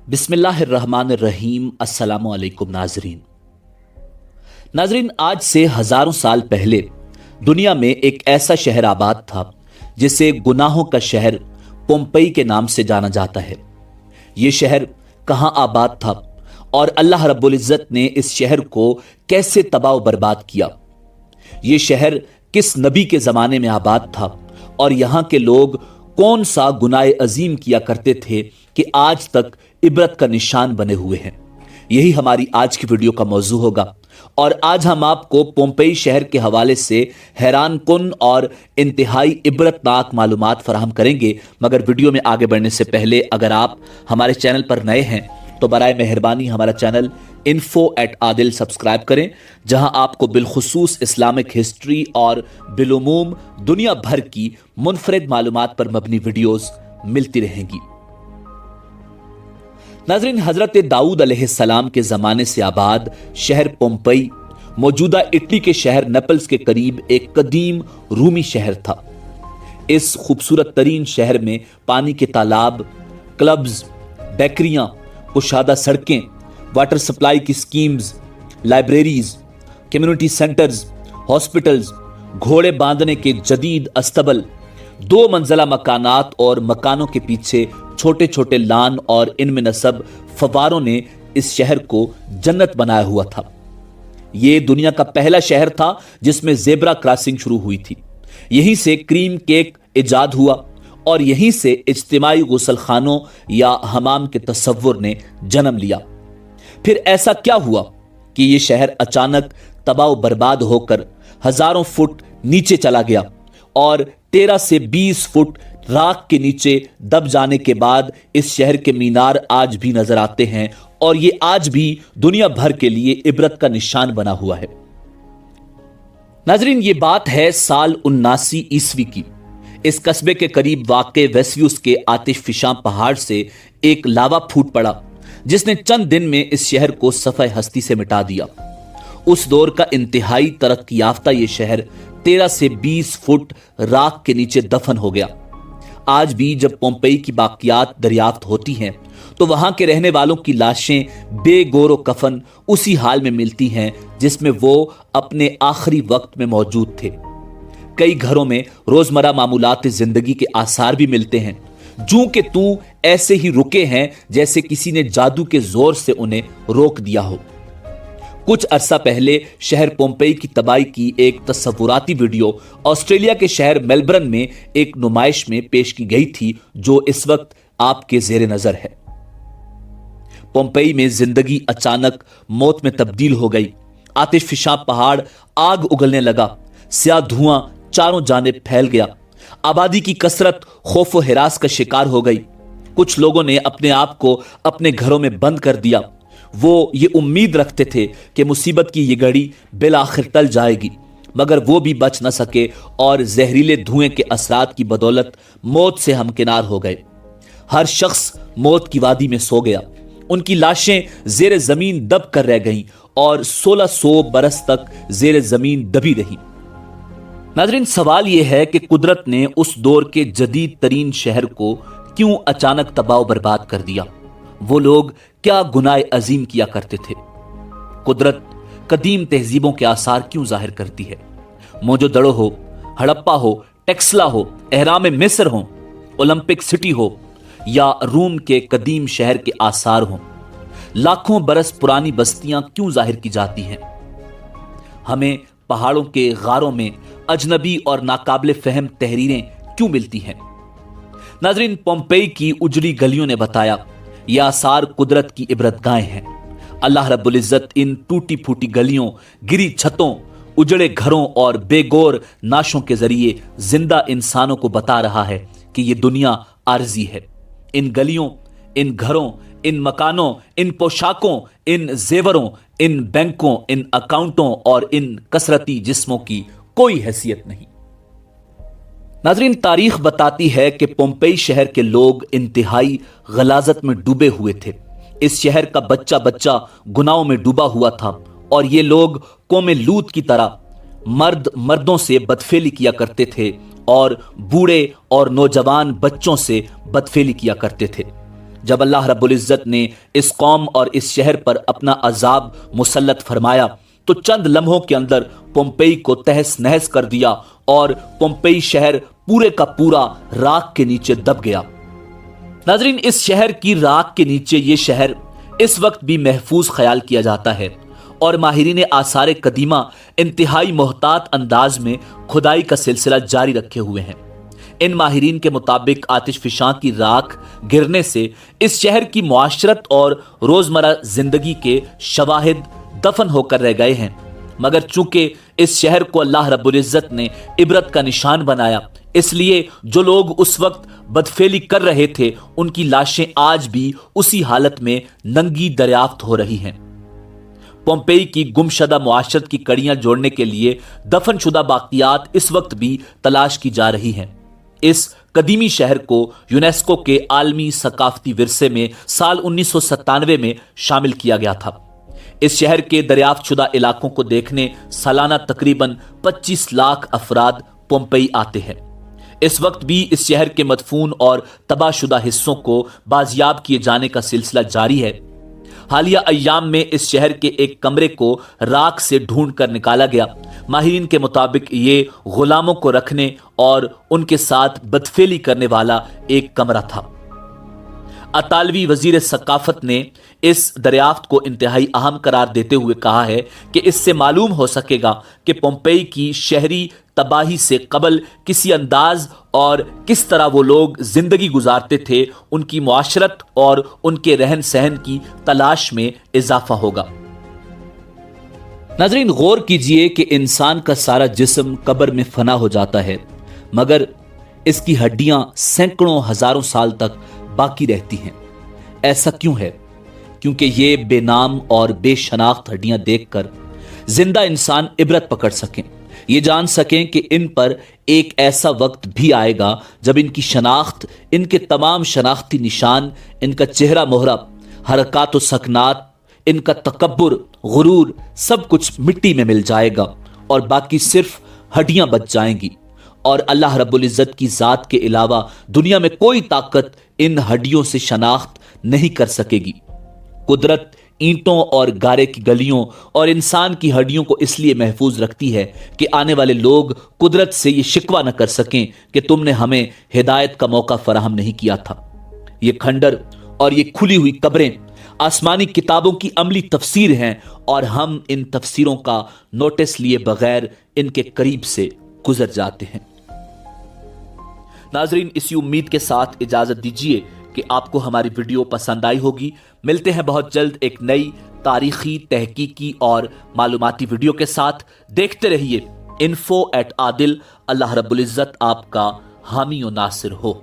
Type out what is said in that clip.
बिस्मिल्लाहिर्रहमानिर्रहीम। अस्सलामु अलैकुम नाजरीन, आज से हजारों साल पहले दुनिया में एक ऐसा शहर आबाद था जिसे गुनाहों का शहर पोम्पई के नाम से जाना जाता है। यह शहर कहां आबाद था और अल्लाह रब्बुल इज्जत ने इस शहर को कैसे तबाह बर्बाद किया? यह शहर किस नबी के जमाने में आबाद था और यहां के लोग कौन सा गुनाह अजीम किया करते थे कि आज तक इबरत का निशान बने हुए हैं? यही हमारी आज की वीडियो का मौजू होगा और आज हम आपको पोम्पई शहर के हवाले से हैरान कुन और इंतहाई इबरतनाक मालूमात फराहम करेंगे। मगर वीडियो में आगे बढ़ने से पहले अगर आप हमारे चैनल पर नए हैं तो बराए मेहरबानी हमारा चैनल info@adil सब्सक्राइब करें, जहां आपको बिलखुसूस इस्लामिक हिस्ट्री और बिलुमूम दुनिया भर की मुनफरिद मालूमात पर मबनी वीडियोस मिलती रहेंगी। नाज़रीन, हजरत दाऊद अलैहिस्सलाम के जमाने से आबाद शहर पोम्पई मौजूदा इटली के शहर नेपल्स के करीब एक कदीम रूमी शहर था। इस खूबसूरत तरीन शहर में पानी के तालाब, क्लब्स, बेकरियां, कुशादा सड़कें, वाटर सप्लाई की schemes, libraries, community centres, hospitals, घोड़े बांधने के जदीद अस्तबल, 2 मंजिला मकानात और मकानों के पीछे छोटे छोटे लान और इनमें नस्ब फवारों ने इस शहर को जन्नत बनाया हुआ था। यह दुनिया का पहला शहर था जिसमें जेब्रा क्रॉसिंग शुरू हुई थी। यहीं से क्रीम केक इजाद हुआ और यहीं से इज्तिमाई गुसल खानों या हमाम के तसव्वुर ने जन्म लिया। फिर ऐसा क्या हुआ कि यह शहर अचानक तबाह बर्बाद होकर हजारों फुट नीचे चला गया और 13 से 20 फुट राख के नीचे दब जाने के बाद इस शहर के मीनार आज भी नजर आते हैं और ये आज भी दुनिया भर के लिए इबरत का निशान बना हुआ है। नाजरीन, ये बात है साल 79 ईस्वी की। इस कस्बे के करीब वाक़े वेस्यूस के आतिशफिशां पहाड़ से एक लावा फूट पड़ा जिसने चंद दिन में इस शहर को सफ़े हस्ती से मिटा दिया। उस दौर का इंतहाई तरक्की याफ्ता यह शहर 13 से 20 फुट राख के नीचे दफन हो गया। आज भी जब पोम्पई की बाकियात दरियाफ्त होती हैं तो वहां के रहने वालों की लाशें बेगोरो कफन उसी हाल में मिलती हैं जिसमें वो अपने आखिरी वक्त में मौजूद थे। कई घरों में रोजमर्रा मामूलात जिंदगी के आसार भी मिलते हैं, जूं के तू ऐसे ही रुके हैं जैसे किसी ने जादू के जोर से उन्हें रोक दिया हो। कुछ अरसा पहले शहर पोम्पई की तबाही की एक तस्वुराती वीडियो ऑस्ट्रेलिया के शहर मेलबर्न में एक नुमाइश में पेश की गई थी, जो इस वक्त आपके जेरे नजर है। पोम्पई में जिंदगी अचानक मौत में तब्दील हो गई। आतिशफिशां पहाड़ आग उगलने लगा, स्याह धुआं चारों जानिब फैल गया। आबादी की कसरत खौफ व हिरास का शिकार हो गई। कुछ लोगों ने अपने आप को अपने घरों में बंद कर दिया। वो ये उम्मीद रखते थे कि मुसीबत की ये घड़ी बिल आखिर टल जाएगी, मगर वो भी बच न सके और जहरीले धुएं के असरात की बदौलत मौत से हमकिनार हो गए। हर शख्स मौत की वादी में सो गया। उनकी लाशें जेर जमीन दब कर रह गईं और 1600 बरस तक जेर जमीन दबी रही। नाज़रीन, सवाल यह है कि कुदरत ने उस दौर के जदीद तरीन शहर को क्यों अचानक तबाह बर्बाद कर दिया? वो लोग क्या गुनाह अजीम किया करते थे? कुदरत कदीम तहजीबों के आसार क्यों जाहिर करती है? मोजोदड़ो हो, हड़प्पा हो, टेक्सला हो, एहराम मिस्र हो, ओलंपिक सिटी हो या रूम के कदीम शहर के आसार हो, लाखों बरस पुरानी बस्तियां क्यों जाहिर की जाती हैं? हमें पहाड़ों के गारों में अजनबी और नाकाबिले फहम तहरीरें क्यों मिलती हैं? नाजरीन, पोम्पई की उजड़ी गलियों ने बताया ये आसार कुदरत की इबरतगाहें हैं। अल्लाह रब्बुल इज्जत इन टूटी फूटी गलियों, गिरी छतों, उजड़े घरों और बेगौर नाशों के जरिए जिंदा इंसानों को बता रहा है कि ये दुनिया आरजी है। इन गलियों, इन घरों, इन मकानों, इन पोशाकों, इन जेवरों, इन बैंकों, इन अकाउंटों और इन कसरती जिस्मों की कोई हैसियत नहीं। नाजरीन, तारीख बताती है कि पोम्पई शहर के लोग इंतहाई गलाजत में डूबे हुए थे। इस शहर का बच्चा बच्चा गुनाहों में डूबा हुआ था और ये लोग कौमे लूत की तरह मर्द मर्दों से बदफेली किया करते थे और बूढ़े और नौजवान बच्चों से बदफेली किया करते थे। جب اللہ رب العزت نے اس قوم اور اس شہر پر اپنا عذاب مسلط فرمایا تو چند لمحوں کے اندر پومپئی کو تہس نہس کر دیا اور پومپئی شہر پورے کا پورا راکھ کے نیچے دب گیا۔ ناظرین، اس شہر کی راکھ کے نیچے یہ شہر اس وقت بھی محفوظ خیال کیا جاتا ہے اور ماہرین آثار قدیمہ انتہائی محتاط انداز میں کھدائی کا سلسلہ جاری رکھے ہوئے ہیں۔ ان ماہرین کے مطابق آتش فشاں کی راکھ گرنے سے اس شہر کی معاشرت اور روزمرہ زندگی کے شواہد دفن ہو کر رہ گئے ہیں، مگر چونکہ اس شہر کو اللہ رب العزت نے عبرت کا نشان بنایا، اس لیے جو لوگ اس وقت بدفعلی کر رہے تھے ان کی لاشیں آج بھی اسی حالت میں ننگی دریافت ہو رہی ہیں۔ پومپئی کی گمشدہ معاشرت کی کڑیاں جوڑنے کے لیے دفن شدہ باقیات اس وقت بھی تلاش کی جا رہی ہیں۔ اس قدیمی شہر کو یونیسکو کے عالمی ثقافتی ورثے میں سال 1997 میں شامل کیا گیا تھا۔ اس شہر کے دریافت شدہ علاقوں کو دیکھنے سالانہ تقریباً 25 لاکھ افراد پومپئی آتے ہیں۔ اس وقت بھی اس شہر کے مدفون اور تباہ شدہ حصوں کو بازیاب کیے جانے کا سلسلہ جاری ہے۔ حالیہ ایام میں اس شہر کے ایک کمرے کو راکھ سے ڈھونڈ کر نکالا گیا۔ ماہرین کے مطابق یہ غلاموں کو رکھنے اور ان کے ساتھ بدفعلی کرنے والا ایک کمرہ تھا۔ اطالوی وزیر ثقافت نے اس دریافت کو انتہائی اہم قرار دیتے ہوئے کہا ہے کہ اس سے معلوم ہو سکے گا کہ پومپئی کی شہری تباہی سے قبل کسی انداز اور کس طرح وہ لوگ زندگی گزارتے تھے، ان کی معاشرت اور ان کے رہن سہن کی تلاش میں اضافہ ہوگا۔ ناظرین، غور کیجئے کہ انسان کا سارا جسم قبر میں فنا ہو جاتا ہے، مگر اس کی ہڈیاں سینکڑوں ہزاروں سال تک باقی رہتی ہیں۔ ایسا کیوں ہے؟ کیونکہ یہ بے نام اور بے شناخت ہڈیاں دیکھ کر زندہ انسان عبرت پکڑ سکیں، یہ جان سکیں کہ ان پر ایک ایسا وقت بھی آئے گا جب ان کی شناخت، ان کے تمام شناختی نشان، ان کا چہرہ مہرہ، حرکات و سکنات، ان کا تکبر، غرور، سب کچھ مٹی میں مل جائے گا اور باقی صرف ہڈیاں بچ جائیں گی، اور اللہ رب العزت کی ذات کے علاوہ دنیا میں کوئی طاقت ان ہڈیوں سے شناخت نہیں کر سکے گی۔ قدرت اینٹوں اور گارے کی گلیوں اور انسان کی ہڈیوں کو اس لیے محفوظ رکھتی ہے کہ آنے والے لوگ قدرت سے یہ شکوہ نہ کر سکیں کہ تم نے ہمیں ہدایت کا موقع فراہم نہیں کیا تھا۔ یہ کھنڈر اور یہ کھلی ہوئی قبریں آسمانی کتابوں کی عملی تفسیر ہیں، اور ہم ان تفسیروں کا نوٹس لیے بغیر ان کے قریب سے گزر جاتے ہیں۔ ناظرین، اسی امید کے ساتھ اجازت دیجیے کہ آپ کو ہماری ویڈیو پسند آئی ہوگی۔ ملتے ہیں بہت جلد ایک نئی تاریخی، تحقیقی اور معلوماتی ویڈیو کے ساتھ۔ دیکھتے رہیے info@adil۔ اللہ رب العزت آپ کا حامی و ناصر ہو۔